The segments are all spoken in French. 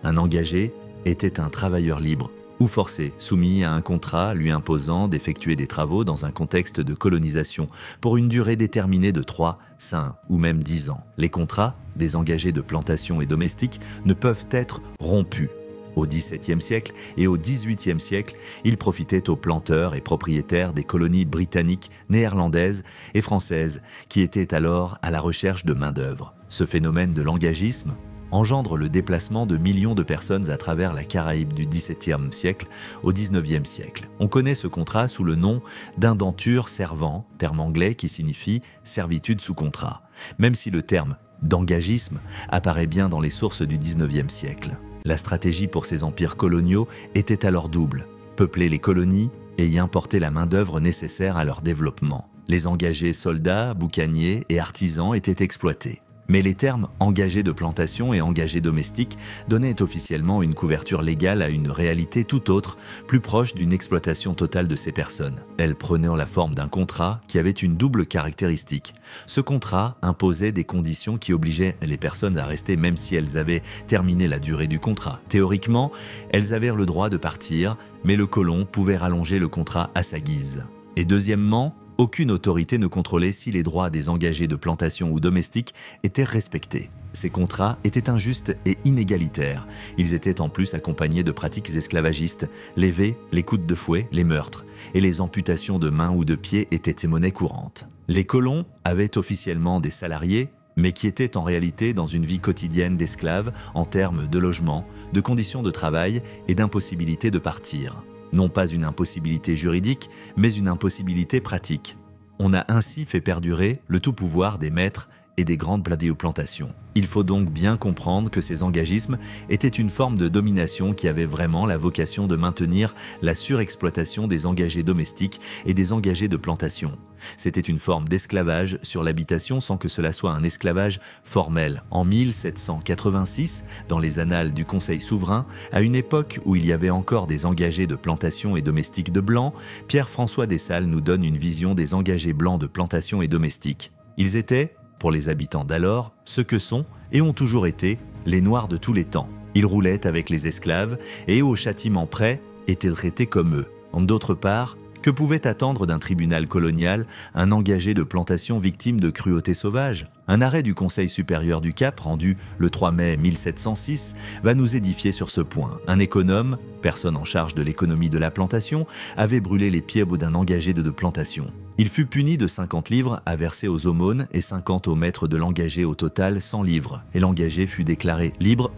Un engagé était un travailleur libre ou forcé, soumis à un contrat lui imposant d'effectuer des travaux dans un contexte de colonisation pour une durée déterminée de 3, 5 ou même 10 ans. Les contrats des engagés de plantation et domestiques ne peuvent être rompus. Au XVIIe siècle et au XVIIIe siècle, ils profitaient aux planteurs et propriétaires des colonies britanniques, néerlandaises et françaises qui étaient alors à la recherche de main-d'œuvre. Ce phénomène de l'engagisme engendre le déplacement de millions de personnes à travers la Caraïbe du XVIIe siècle au XIXe siècle. On connaît ce contrat sous le nom d'indenture servant, terme anglais qui signifie servitude sous contrat, même si le terme d'engagisme apparaît bien dans les sources du XIXe siècle. La stratégie pour ces empires coloniaux était alors double: peupler les colonies et y importer la main-d'œuvre nécessaire à leur développement. Les engagés soldats, boucaniers et artisans étaient exploités. Mais les termes engagés de plantation et engagés domestiques donnaient officiellement une couverture légale à une réalité tout autre, plus proche d'une exploitation totale de ces personnes. Elles prenaient la forme d'un contrat qui avait une double caractéristique. Ce contrat imposait des conditions qui obligeaient les personnes à rester même si elles avaient terminé la durée du contrat. Théoriquement, elles avaient le droit de partir, mais le colon pouvait rallonger le contrat à sa guise. Et deuxièmement, aucune autorité ne contrôlait si les droits des engagés de plantation ou domestiques étaient respectés. Ces contrats étaient injustes et inégalitaires. Ils étaient en plus accompagnés de pratiques esclavagistes. Les vés, les coups de fouet, les meurtres et les amputations de mains ou de pieds étaient monnaie courante. Les colons avaient officiellement des salariés, mais qui étaient en réalité dans une vie quotidienne d'esclaves en termes de logement, de conditions de travail et d'impossibilité de partir. Non pas une impossibilité juridique, mais une impossibilité pratique. On a ainsi fait perdurer le tout-pouvoir des maîtres et des grandes plantations. Il faut donc bien comprendre que ces engagismes étaient une forme de domination qui avait vraiment la vocation de maintenir la surexploitation des engagés domestiques et des engagés de plantation. C'était une forme d'esclavage sur l'habitation sans que cela soit un esclavage formel. En 1786, dans les annales du Conseil souverain, à une époque où il y avait encore des engagés de plantation et domestiques de blancs, Pierre-François Dessalles nous donne une vision des engagés blancs de plantation et domestiques. Ils étaient, pour les habitants d'alors, ce que sont et ont toujours été les Noirs de tous les temps. Ils roulaient avec les esclaves et, au châtiment près, étaient traités comme eux. D'autre part, que pouvait attendre d'un tribunal colonial un engagé de plantation victime de cruauté sauvage? Un arrêt du Conseil supérieur du Cap, rendu le 3 mai 1706, va nous édifier sur ce point. Un économe, personne en charge de l'économie de la plantation, avait brûlé les pieds d'un engagé de plantation. Il fut puni de 50 livres à verser aux aumônes et 50 au maître de l'engagé, au total 100 livres. Et l'engagé fut déclaré libre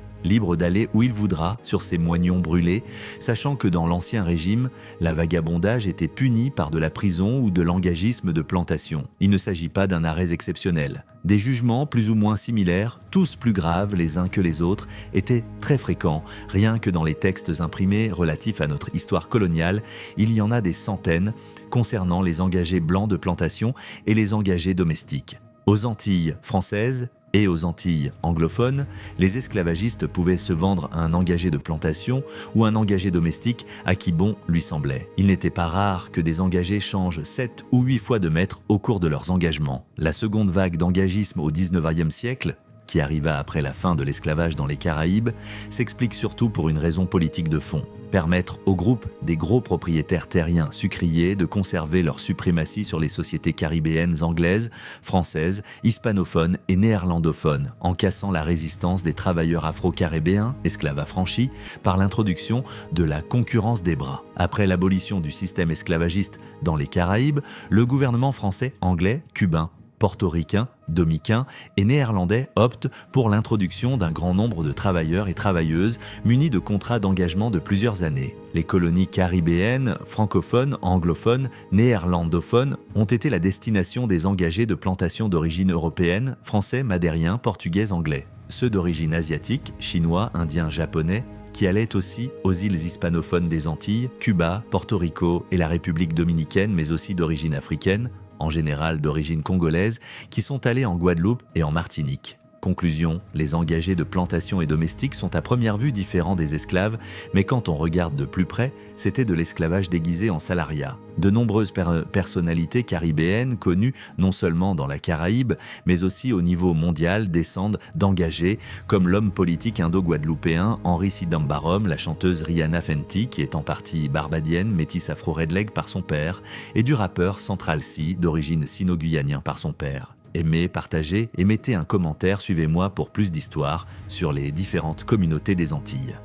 d'aller où il voudra sur ses moignons brûlés, sachant que dans l'Ancien Régime, la vagabondage était puni par de la prison ou de l'engagisme de plantation. Il ne s'agit pas d'un arrêt exceptionnel. Des jugements plus ou moins similaires, tous plus graves les uns que les autres, étaient très fréquents. Rien que dans les textes imprimés relatifs à notre histoire coloniale, il y en a des centaines concernant les engagés blancs de plantation et les engagés domestiques. Aux Antilles françaises et aux Antilles anglophones, les esclavagistes pouvaient se vendre à un engagé de plantation ou un engagé domestique à qui bon lui semblait. Il n'était pas rare que des engagés changent 7 ou 8 fois de maître au cours de leurs engagements. La seconde vague d'engagisme au XIXe siècle, qui arriva après la fin de l'esclavage dans les Caraïbes, s'explique surtout pour une raison politique de fond: permettre au groupe des gros propriétaires terriens sucriers de conserver leur suprématie sur les sociétés caribéennes anglaises, françaises, hispanophones et néerlandophones, en cassant la résistance des travailleurs afro-caribéens, esclaves affranchis, par l'introduction de la concurrence des bras. Après l'abolition du système esclavagiste dans les Caraïbes, le gouvernement français, anglais, cubain, portoricains, dominicains et néerlandais optent pour l'introduction d'un grand nombre de travailleurs et travailleuses munis de contrats d'engagement de plusieurs années. Les colonies caribéennes, francophones, anglophones, néerlandophones ont été la destination des engagés de plantation d'origine européenne, français, madériens, portugais, anglais. Ceux d'origine asiatique, chinois, indiens, japonais, qui allaient aussi aux îles hispanophones des Antilles, Cuba, Porto Rico et la République dominicaine, mais aussi d'origine africaine, en général d'origine congolaise, qui sont allés en Guadeloupe et en Martinique. Conclusion, les engagés de plantation et domestiques sont à première vue différents des esclaves, mais quand on regarde de plus près, c'était de l'esclavage déguisé en salariat. De nombreuses personnalités caribéennes connues non seulement dans la Caraïbe, mais aussi au niveau mondial descendent d'engagés, comme l'homme politique indo-guadeloupéen Henry Sidambarom, la chanteuse Rihanna Fenty, qui est en partie barbadienne, métisse afro-redleg par son père, et du rappeur Central C, d'origine sino-guyanien par son père. Aimez, partagez et mettez un commentaire, suivez-moi pour plus d'histoires sur les différentes communautés des Antilles.